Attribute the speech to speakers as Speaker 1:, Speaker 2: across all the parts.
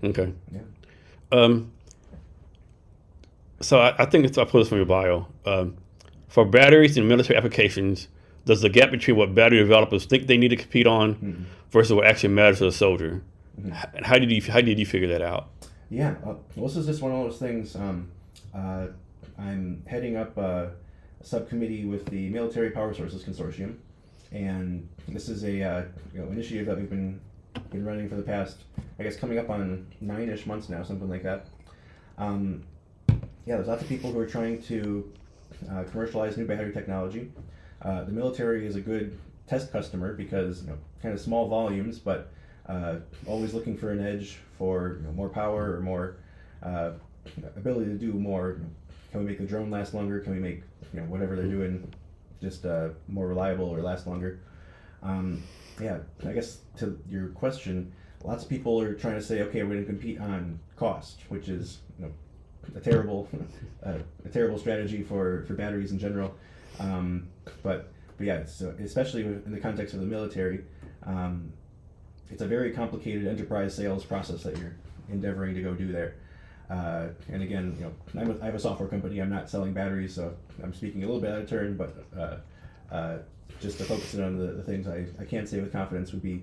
Speaker 1: Okay.
Speaker 2: Yeah.
Speaker 1: Um, so I think I pulled this from your bio. For batteries in military applications, does the gap between what battery developers think they need to compete on
Speaker 2: Mhm.
Speaker 1: versus what actually matters to the soldier?
Speaker 2: Mhm.
Speaker 1: How did you figure that out?
Speaker 2: Yeah. Well, this is just one of those things. Uh, I'm heading up a subcommittee with the Military Power Sources Consortium, and this is a initiative that we've been running for the past, I guess, coming up on 9-ish months now, something like that. Um, yeah, there's lots of people who are trying to commercialize new battery technology. The military is a good test customer because kind of small volumes, but uh, always looking for an edge for more power or more uh, ability to do more. Can we make the drone last longer? Can we make whatever they're doing just more reliable or last longer? Um, yeah, I guess to your question, lots of people are trying to say, okay, we're going to compete on cost, which is a terrible a terrible strategy for batteries in general. Um, but yeah, so especially in the context of the military, um, it's a very complicated enterprise sales process that you're endeavoring to go do there. And again, I have a software company. I'm not selling batteries, so I'm speaking a little bit out of turn. But just to focus in on the things I can say with confidence would be,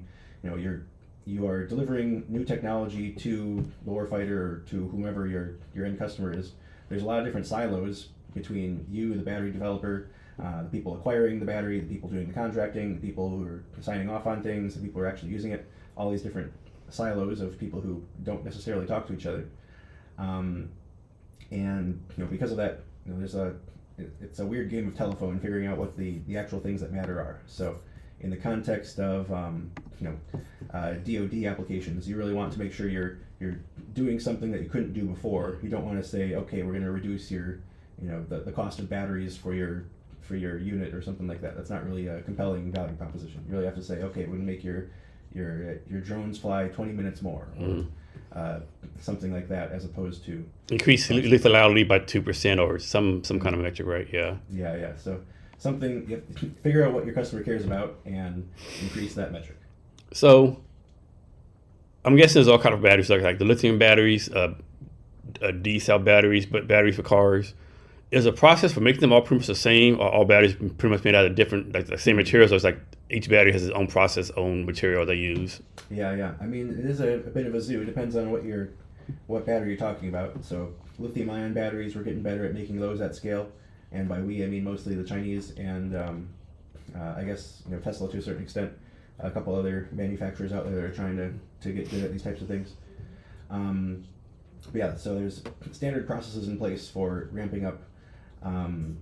Speaker 2: you are delivering new technology to the warfighter or to whomever your end customer is. There's a lot of different silos between you, the battery developer, the people acquiring the battery, the people doing the contracting, the people who are signing off on things, the people who are actually using it. All these different silos of people who don't necessarily talk to each other. Um, and because of that, it's a weird game of telephone figuring out what the actual things that matter are. So in the context of DoD applications, you really want to make sure you're doing something that you couldn't do before. You don't want to say, okay, we're going to reduce your the cost of batteries for your unit or something like that. That's not really a compelling value proposition. You really have to say, okay, we're going to make your drones fly 20 minutes more, or uh, something like that, as opposed to
Speaker 1: Increase
Speaker 2: cost.
Speaker 1: lethality by 2% or some kind of metric, right? Yeah.
Speaker 2: Yeah, yeah. So something you have to figure out what your customer cares about and increase that metric.
Speaker 1: So I'm guessing there's all kind of batteries like the lithium batteries, D cell batteries, but batteries for cars. Is the process for making them all pretty much the same, or all batteries pretty much made out of different, like the same materials? Or it's like each battery has its own process, own material they use.
Speaker 2: Yeah, yeah. I mean, it is a bit of a zoo. It depends on what battery you're talking about. So lithium-ion batteries, we're getting better at making those at scale, and by we I mean mostly the Chinese and I guess Tesla to a certain extent. A couple other manufacturers out there that are trying to get good at these types of things. Um, but yeah, so there's standard processes in place for ramping up um,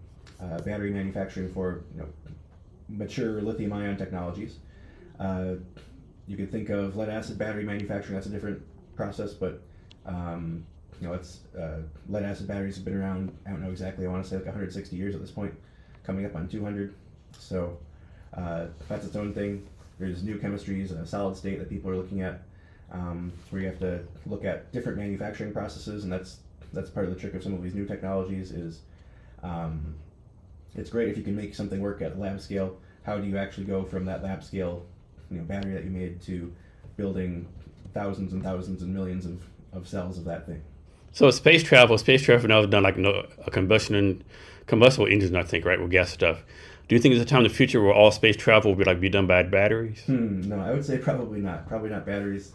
Speaker 2: battery manufacturing for mature lithium-ion technologies. Uh, you could think of lead acid battery manufacturing. That's a different process, but um, it's lead acid batteries have been around. I don't know exactly. I want to say like 160 years at this point, coming up on 200. So that's its own thing. There's new chemistries, solid state that people are looking at, where you have to look at different manufacturing processes, and that's part of the trick of some of these new technologies. Is um, it's great if you can make something work at lab scale. How do you actually go from that lab scale, battery that you made to building thousands and thousands and millions of cells of that thing?
Speaker 1: So space travel now is done like no a combustible engines, I think, right, with gas stuff. Do you think there's a time in the future where all space travel will be done by batteries?
Speaker 2: No, I would say probably not. Probably not batteries.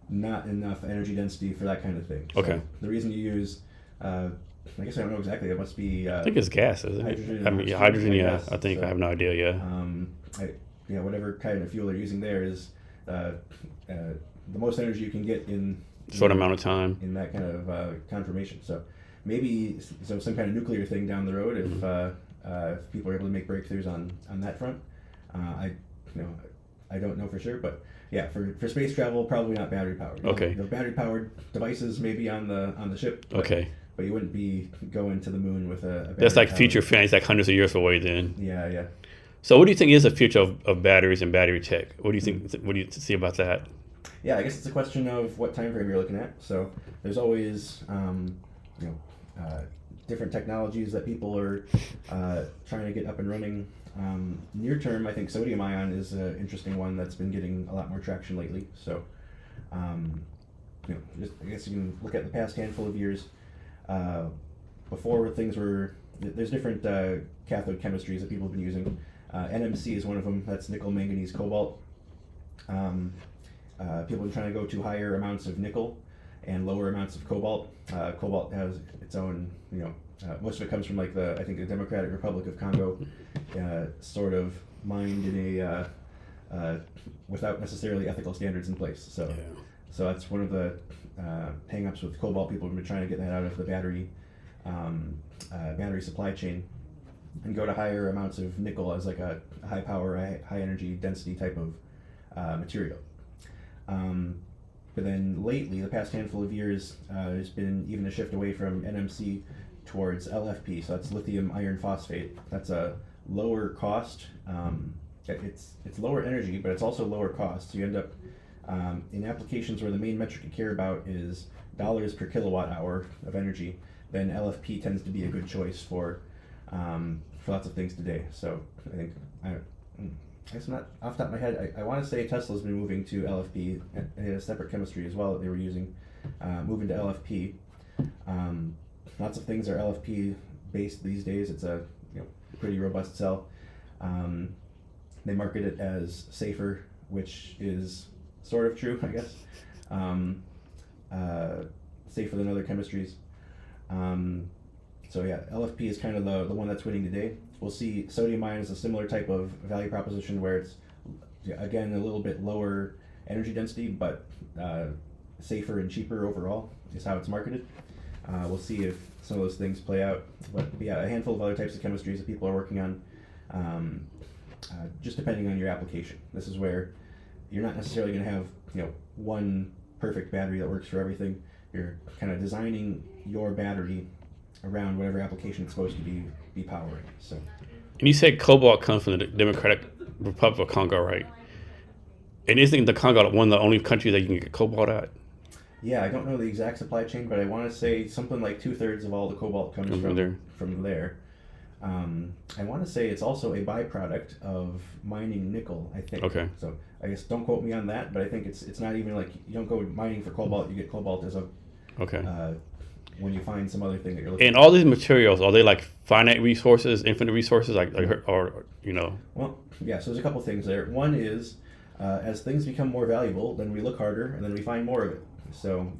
Speaker 2: Not enough energy density for that kind of thing.
Speaker 1: Okay.
Speaker 2: So the reason you use, I guess I don't know exactly. It must be
Speaker 1: I think it's gas, isn't it?
Speaker 2: hydrogen
Speaker 1: I
Speaker 2: and
Speaker 1: mean, yeah,
Speaker 2: oxygen,
Speaker 1: hydrogen.
Speaker 2: I
Speaker 1: Yeah,
Speaker 2: guess.
Speaker 1: I think I
Speaker 2: So
Speaker 1: have no idea. Yeah,
Speaker 2: I, whatever kind of fuel they're using there is uh, the most energy you can get
Speaker 1: short amount of time.
Speaker 2: in that kind of conformation. So maybe some kind of nuclear thing down the road if people are able to make breakthroughs on that front. I you know I don't know for sure, but yeah, for space travel, probably not battery powered.
Speaker 1: Okay.
Speaker 2: Battery powered devices maybe on the ship.
Speaker 1: Okay.
Speaker 2: But you wouldn't be going to the moon with a
Speaker 1: That's
Speaker 2: battery
Speaker 1: like future
Speaker 2: powered.
Speaker 1: fantasy, like hundreds of years away then.
Speaker 2: Yeah, yeah.
Speaker 1: So, what do you think is the future of batteries and battery tech? What do you
Speaker 2: Hmm.
Speaker 1: think? What do you see about that?
Speaker 2: Yeah, I guess it's a question of what time frame you're looking at. So there's always you know different technologies that people are trying to get up and running. Near term, I think sodium ion is an interesting one that's been getting a lot more traction lately. So um, I guess you can look at the past handful of years. Before things were, there's different cathode chemistries that people have been using. NMC is one of them. That's nickel, manganese, cobalt. People have been trying to go to higher amounts of nickel and lower amounts of cobalt. Cobalt has its own, most of it comes from like I think the Democratic Republic of Congo, sort of mined in a without necessarily ethical standards in place. So that's one of the hang-ups with cobalt. People have been trying to get that out of the battery supply chain and go to higher amounts of nickel as like a high power, high energy density type of material. But then lately, the past handful of years, there's been even a shift away from NMC towards LFP. So that's lithium iron phosphate. That's a lower cost. It's lower energy, but it's also lower cost. So you end up in applications where the main metric you care about is dollars per kilowatt hour of energy. Then LFP tends to be a good choice for lots of things today. So I think I guess not off the top of my head. I want to say Tesla's been moving to LFP, and they had a separate chemistry as well that they were using, moving to LFP. Lots of things are LFP based these days. It's a pretty robust cell. They market it as safer, which is sort of true, I guess. Safer than other chemistries. So yeah, LFP is kind of the one that's winning today. We'll see sodium ion is a similar type of value proposition where it's, again, a little bit lower energy density, but safer and cheaper overall is how it's marketed. We'll see if some of those things play out. But yeah, a handful of other types of chemistries that people are working on, just depending on your application. This is where you're not necessarily going to have one perfect battery that works for everything. You're kind of designing your battery around whatever application it's supposed to be powering. So.
Speaker 1: And you said cobalt comes from the Democratic Republic of Congo, right? And isn't the Congo one of the only countries that you can get cobalt at?
Speaker 2: Yeah, I don't know the exact supply chain, but I want to say something like 2/3 of all the cobalt comes from there. I want to say it's also a byproduct of mining nickel, I think.
Speaker 1: Okay.
Speaker 2: So I guess don't quote me on that, but I think it's not even like you don't go mining for cobalt, you get cobalt as a when you find some other thing that you're looking
Speaker 1: for. And all these materials, are they like finite resources, infinite resources, or
Speaker 2: Well, yeah, so there's a couple things there. One is, as things become more valuable, then we look harder and then we find more of it. So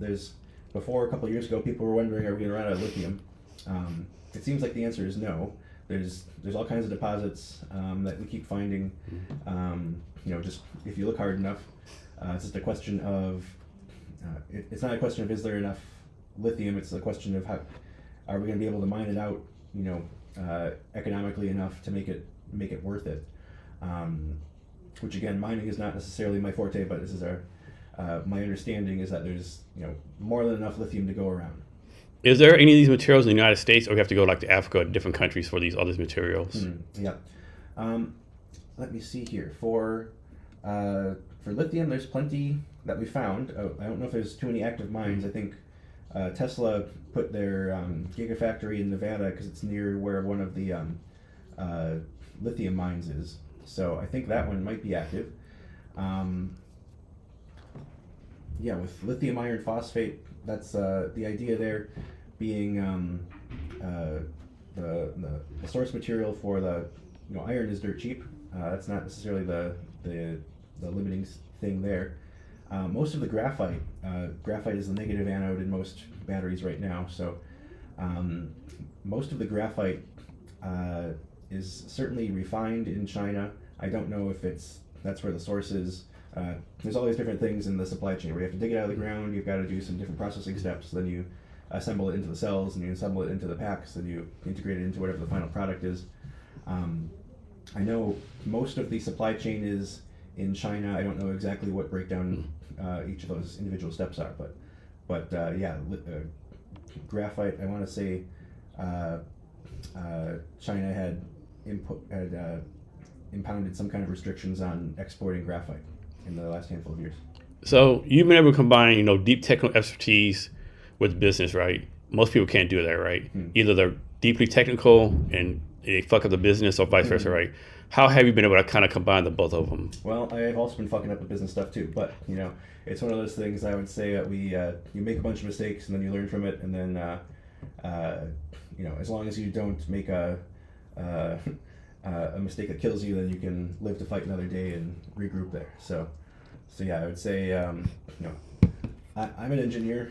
Speaker 2: before a couple of years ago, people were wondering, are we going to run out of lithium? It seems like the answer is no. There's all kinds of deposits that we keep finding. Just if you look hard enough, it's just a question of, it's not a question of is there enough lithium, it's a question of how are we going to be able to mine it out, economically enough to make it worth it. Which again, mining is not necessarily my forte, but this is my understanding is that there's more than enough lithium to go around.
Speaker 1: Is there any of these materials in the United States, or we have to go like to Africa, different countries for these other materials?
Speaker 2: Yeah. Let me see here. For lithium, there's plenty that we found. I don't know if there's too many active mines. I think Tesla put their gigafactory in Nevada because it's near where one of the lithium mines is. So I think that one might be active. Yeah, with lithium iron phosphate, that's the idea there being the source material for the iron is dirt cheap. That's not necessarily the limiting thing there. Most of the graphite is the negative anode in most batteries right now. So most of the graphite is certainly refined in China. I don't know if that's where the source is. There's all these different things in the supply chain where you have to dig it out of the ground, you've got to do some different processing steps, then you assemble it into the cells, and you assemble it into the packs, and you integrate it into whatever the final product is. I know most of the supply chain is in China. I don't know exactly what breakdown each of those individual steps are, but yeah, graphite, I want to say China had impounded some kind of restrictions on exporting graphite in the last handful of years.
Speaker 1: So you've been able to combine, deep technical expertise with business, right? Most people can't do that, right? Either they're deeply technical and they fuck up the business, or vice versa, right? How have you been able to kind of combine the both of them?
Speaker 2: Well, I've also been fucking up the business stuff too, but it's one of those things. I would say that you make a bunch of mistakes and then you learn from it, and then as long as you don't make a mistake that kills you, then you can live to fight another day and regroup there. So yeah, I would say I'm an engineer